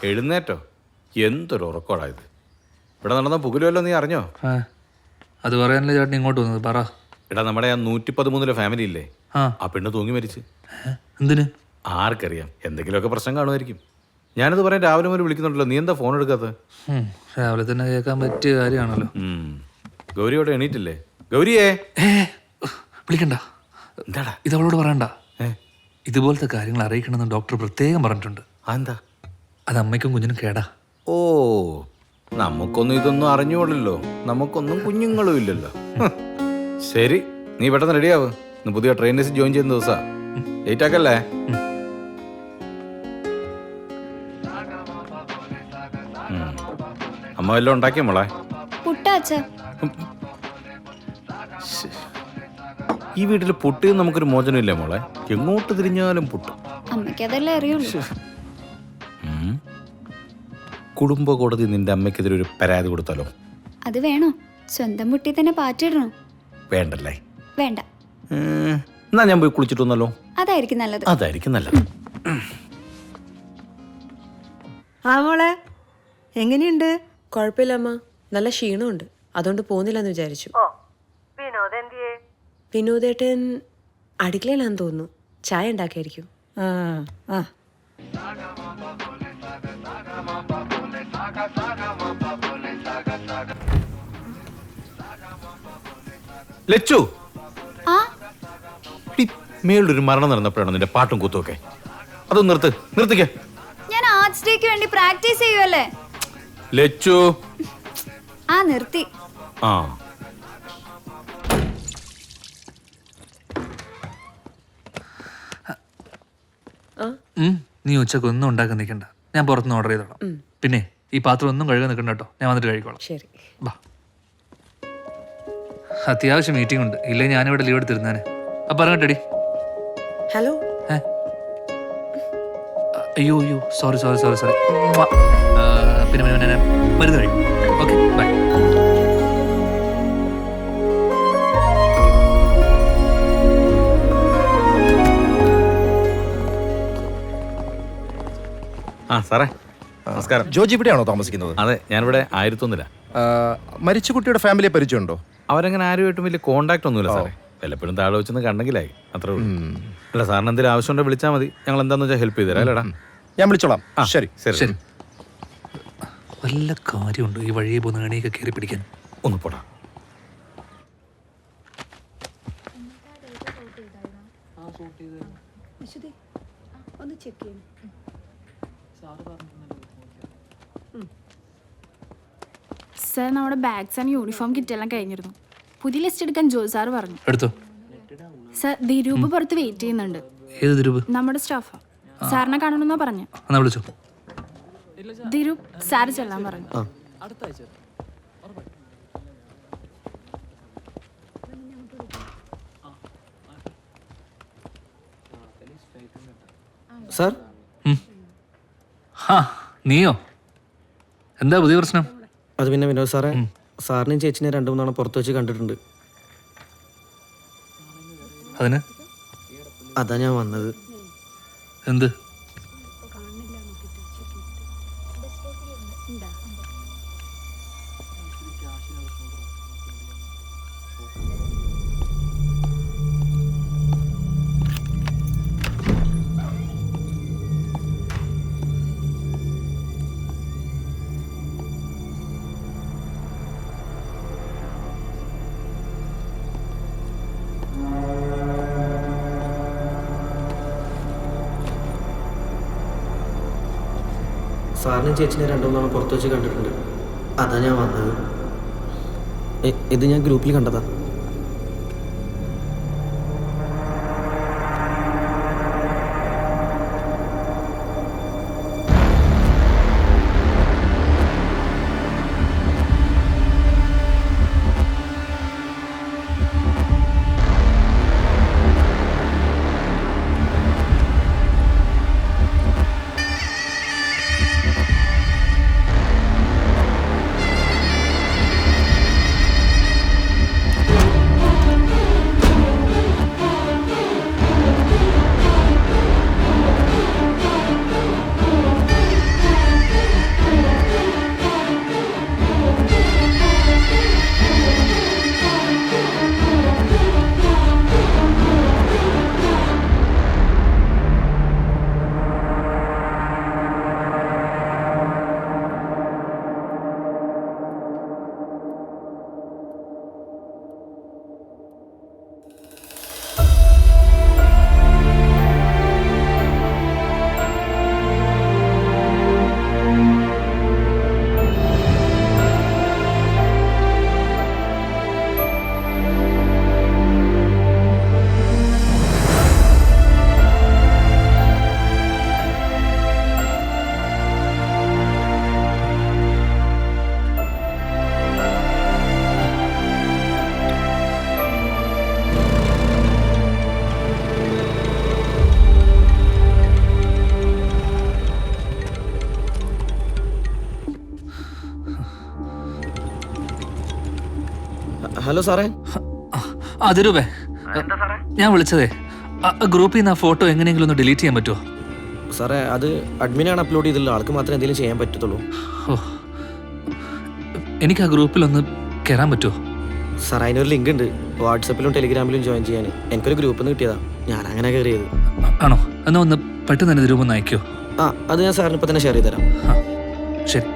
എഴുന്നേറ്റോ? എന്തൊരു ഉറക്കോടായത്. ഇവിടെ നടന്ന പുകലുമല്ലോ, നീ അറിഞ്ഞോ? അത് പറയാനല്ലേ ചേട്ടൻ ഇങ്ങോട്ട് വന്നത്, പറ. എടാ, നമ്മുടെ ആ 113 ഫാമിലി ഇല്ലേ, ആ പെണ്ണ് തൂങ്ങി മരിച്ച്. എന്തിന്? ആർക്കറിയാം, എന്തെങ്കിലുമൊക്കെ പ്രശ്നം കാണുമായിരിക്കും. ഞാനത് പറയാൻ രാവിലെ മുതൽ വിളിക്കുന്നുണ്ടല്ലോ, നീ എന്താ ഫോൺ എടുക്കാത്തത്? രാവിലെ തന്നെ കേൾക്കാൻ പറ്റിയ കാര്യമാണല്ലോ. ഗൗരിയോടെ എണീറ്റില്ലേ? ഗൗരിയേ, വിളിക്കണ്ട. എന്താടാ ഇത് അവളോട് പറയണ്ട. ഇതുപോലത്തെ കാര്യങ്ങൾ അറിയിക്കണമെന്ന് ഡോക്ടർ പ്രത്യേകം പറഞ്ഞിട്ടുണ്ട്. എന്താ? അത് അമ്മയ്ക്കും കുഞ്ഞിനും കേടാ. ഓ, നമുക്കൊന്നും ഇതൊന്നും അറിഞ്ഞുകൊള്ളല്ലോ, നമുക്കൊന്നും കുഞ്ഞുങ്ങളും ഇല്ലല്ലോ. ശരി, നീ പെട്ടെന്ന് റെഡിയാവ്. ഇന്ന് പുതിയ ട്രെയിനേഴ്സ് ജോയിൻ ചെയ്യുന്ന ദിവസാ. ലേറ്റ് ആക്കല്ലേ? അമ്മ വല്ലതും ഉണ്ടാക്കിയ മോളെ? ഈ വീട്ടിൽ പുട്ടിയും നമുക്കൊരു മോചനമില്ലേ മോളെ? എങ്ങോട്ട് തിരിഞ്ഞാലും പുട്ട്. കുടുംബ കോടതി നിന്റെ അമ്മയ്ക്കെതിരെ ഒരു പരാതി കൊടുത്താലോ? അത് വേണോ? സ്വന്തം മുട്ടി തന്നെ പാറ്റിടണോ? വേണ്ടല്ലേ? വേണ്ട. എന്നാ ഞാൻ പോയി കുളിച്ചിട്ട് വന്നല്ലോ. അതായിരിക്കും നല്ലത്. അതായിരിക്കും നല്ലത്. ആ മോളെ, എങ്ങനെയുണ്ട്? കുഴപ്പമില്ല അമ്മ, നല്ല ക്ഷീണമുണ്ട്, അതുകൊണ്ട് പോകുന്നില്ലെന്ന് വിചാരിച്ചു. വിനോദേട്ടൻ അടുക്കളയിലാന്ന് തോന്നുന്നു, ചായ ഉണ്ടാക്കിയായിരിക്കും. ലച്ചു, മേളിലൊരു മരണം നടന്നപ്പോഴാണ് നിന്റെ പാട്ടും കൂത്തുമൊക്കെ. അതൊന്ന് നിർത്തിക്കേ. ഞാൻ ആർട്സ് ഡേക്ക് വേണ്ടി പ്രാക്ടീസ് ചെയ്യുവല്ലേ. ലച്ചു, നിർത്തി. നീ ഉച്ചക്ക് ഒന്നും ഉണ്ടാക്കാൻ നിൽക്കണ്ട, ഞാൻ പുറത്തുനിന്ന് ഓർഡർ ചെയ്തോളാം. പിന്നെ ഈ പാത്രം ഒന്നും കഴുകാൻ നിൽക്കണ്ട കേട്ടോ, ഞാൻ വന്നിട്ട് കഴിക്കോളാം. ശരി. ബാ, അത്യാവശ്യം മീറ്റിംഗ് ഉണ്ട്, ഇല്ലേ ഞാനിവിടെ ലീവ് എടുത്തിരുന്നേനെ. അപ്പൊ പറഞ്ഞിട്ടടി. ഹലോ. അയ്യോ സോറി. പിന്നെ മരുന്ന് കഴിയും. Okay, bye. സാറേ നമസ്കാരം. ജോജി ഇവിടെയാണോ താമസിക്കുന്നത്? അതെ, ഞാനിവിടെ 101. മരിച്ച കുട്ടിയുടെ ഫാമിലിയെ പരിചയമുണ്ടോ? അവരങ്ങനെ ആരുമായിട്ടും വലിയ കോണ്ടാക്ട് ഒന്നുമില്ല സാറേ. വല്ലപ്പോഴും താഴെ വെച്ചൊന്ന് കണ്ടെങ്കിലായി, അത്രേ ഉള്ളൂ. അല്ല, സാറിന് എന്തെങ്കിലും ആവശ്യമുണ്ടോ വിളിച്ചാൽ മതി, ഞങ്ങൾ എന്താന്ന് വെച്ചാൽ ഹെൽപ്പ് ചെയ്തുതരാം. അല്ലേടാ? ഞാൻ വിളിച്ചോളാം. ശരി. വല്ല കാര്യമുണ്ടോ ഈ വഴിയെ പോകുന്ന എണിയൊക്കെ കയറി പിടിക്കാൻ? ഒന്ന് പോടാ. സർ, നമ്മുടെ ബാഗ്സ് ആൻഡ് യൂണിഫോം കിറ്റെല്ലാം കഴിഞ്ഞിരുന്നു. പുതിയ ലിസ്റ്റ് എടുക്കാൻ ജോസ് സാർ പറഞ്ഞു. എടുത്തോ. സർ, ദിരൂപ് പുറത്ത് വെയിറ്റ് ചെയ്യുന്നുണ്ട്. ഏത് ദിരൂപ്? നമ്മുടെ സ്റ്റാഫാ. സാറിനെ കാണണമെന്നോ പറഞ്ഞു. വിളിച്ചോ. ദിരൂപ് സാർ ചെല്ലാൻ പറഞ്ഞു. സാർ. നീയോ? എന്താ പുതിയ പ്രശ്നം? അത് പിന്നെ വിനോദ് സാറേ, സാറിനെയും ചേച്ചിനെ 2-3 തവണ പുറത്ത് വെച്ച് കണ്ടിട്ടുണ്ട്. അതിന്? അതാ ഞാൻ വന്നത്. എന്ത്? സാറിനെയും ചേച്ചിനെ 2-3 തവണ പുറത്ത് വെച്ച് കണ്ടിട്ടുണ്ട്. അതാ ഞാൻ വന്നത്. ഇത് ഞാൻ ഗ്രൂപ്പിൽ കണ്ടതാ. ഹലോ സാറേ. അതിരൂപേ, ഞാൻ വിളിച്ചതേ ഗ്രൂപ്പിൽ നിന്ന് ആ ഫോട്ടോ എങ്ങനെയെങ്കിലും ഒന്ന് ഡിലീറ്റ് ചെയ്യാൻ പറ്റുമോ? സാറേ, അത് അഡ്മിനാണ് അപ്ലോഡ് ചെയ്തിട്ടുള്ള ആൾക്ക് മാത്രമേ എന്തെങ്കിലും ചെയ്യാൻ പറ്റത്തുള്ളൂ. ഓ, എനിക്ക് ആ ഗ്രൂപ്പിലൊന്ന് കയറാൻ പറ്റുമോ? സാർ, അതിനൊരു ലിങ്ക് ഉണ്ട് വാട്സപ്പിലും ടെലിഗ്രാമിലും ജോയിൻ ചെയ്യാൻ. എനിക്കൊരു ഗ്രൂപ്പിൽ നിന്ന് കിട്ടിയതാ, ഞാൻ അങ്ങനെ കയറിയത്. ആണോ? എന്നാ ഒന്ന് പെട്ടെന്ന് തന്നെ രൂപം ഒന്ന് അയക്കോ? ആ, അത് ഞാൻ സാറിന് ഇപ്പം തന്നെ ഷെയർ ചെയ്ത് തരാം. ആ, ശരി.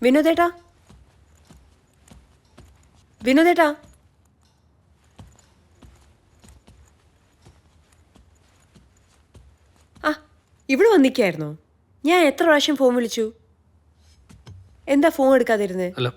വിനോദേട്ടാ, വിനോദേട്ടാ, ആ, ഇവിടെ വന്നിക്കായിരുന്നോ? ഞാൻ എത്ര പ്രാവശ്യം ഫോൺ വിളിച്ചു. എന്താ ഫോൺ എടുക്കാതിരുന്നേ? അല്ല,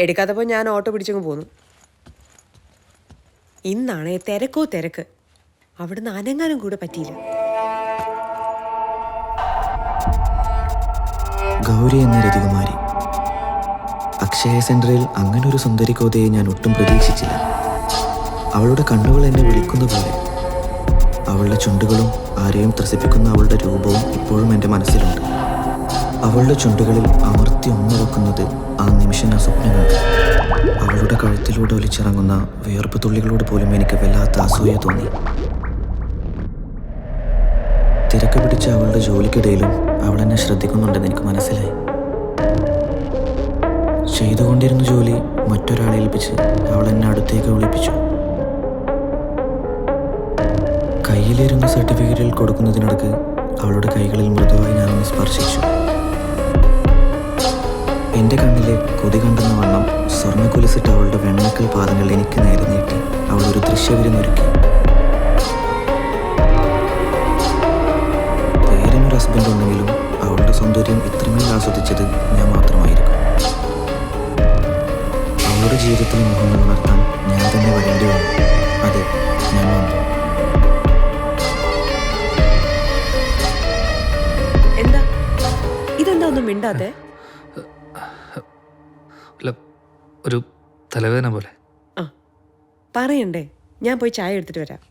എടുക്കാത്തപ്പോൾ ഞാൻ ഓട്ടോ പിടിച്ചങ്ങ് പോന്നു. ഇന്നാണേ തിരക്കോ തിരക്ക്, അവിടുന്ന് അനങ്ങാനും കൂടെ പറ്റിയില്ല. ഗൗരി എന്ന രതികുമാരി. അക്ഷയ സെന്ററിൽ അങ്ങനെ ഒരു സുന്ദരി കോതയെ ഞാൻ ഒട്ടും പ്രതീക്ഷിച്ചില്ല. അവളുടെ കണ്ണുകൾ എന്നെ വിളിക്കുന്ന പോലെ, അവളുടെ ചുണ്ടുകളും ആരെയും ത്രസിപ്പിക്കുന്ന അവളുടെ രൂപവും ഇപ്പോഴും എൻ്റെ മനസ്സിലുണ്ട്. അവളുടെ ചുണ്ടുകളിൽ അമർത്തി ഉമ്മവെക്കുന്നത് ആ നിമിഷം ഞാൻ സ്വപ്നമുണ്ട്. അവളുടെ കഴുത്തിലൂടെ ഒലിച്ചിറങ്ങുന്ന വിയർപ്പ് തുള്ളികളോട് പോലും എനിക്ക് വല്ലാത്ത അസൂയ തോന്നി. തിരക്ക് പിടിച്ച അവളുടെ ജോലിക്കിടയിലും അവൾ എന്നെ ശ്രദ്ധിക്കുന്നുണ്ടെന്ന് എനിക്ക് മനസ്സിലായി. ചെയ്തുകൊണ്ടിരുന്ന ജോലി മറ്റൊരാളെ ഏൽപ്പിച്ച് അവൾ എന്നെ അടുത്തേക്ക് വിളിപ്പിച്ചു. കയ്യിലിരുന്ന സർട്ടിഫിക്കറ്റിൽ കൊടുക്കുന്നതിനിടക്ക് അവളുടെ കൈകളിൽ മൃദുവായി ഞാനൊന്ന് സ്പർശിച്ചു. എൻ്റെ കണ്ണിലെ കൊതി കണ്ടെന്ന വണ്ണം സ്വർണ്ണക്കുലിസിട്ട് അവളുടെ വെണ്ണക്കൽ പാദങ്ങൾ എനിക്ക് നേരെ നീട്ടി അവൾ ഒരു ദൃശ്യവിരുന്നൊരുക്കി. പേരിനൊരു ഹസ്ബൻഡ് ഉണ്ടെങ്കിലും അവളുടെ സൗന്ദര്യം ഇത്രമേൽ ആസ്വദിച്ചത് ഞാൻ മാത്രമായിരിക്കും. അവളുടെ ജീവിതത്തിലെ മുഖങ്ങൾ ഉണർത്താൻ ഞാൻ തന്നെ വരേണ്ടി വന്നു. അതെ, ഞാൻ വന്നു. എന്താ ഇതെന്താ ഒന്നും മിണ്ടാതെ? അല്ല, ഒരു തലവേദന പോലെ. ആ, പറയണ്ടേ, ഞാൻ പോയി ചായ എടുത്തിട്ട് വരാം.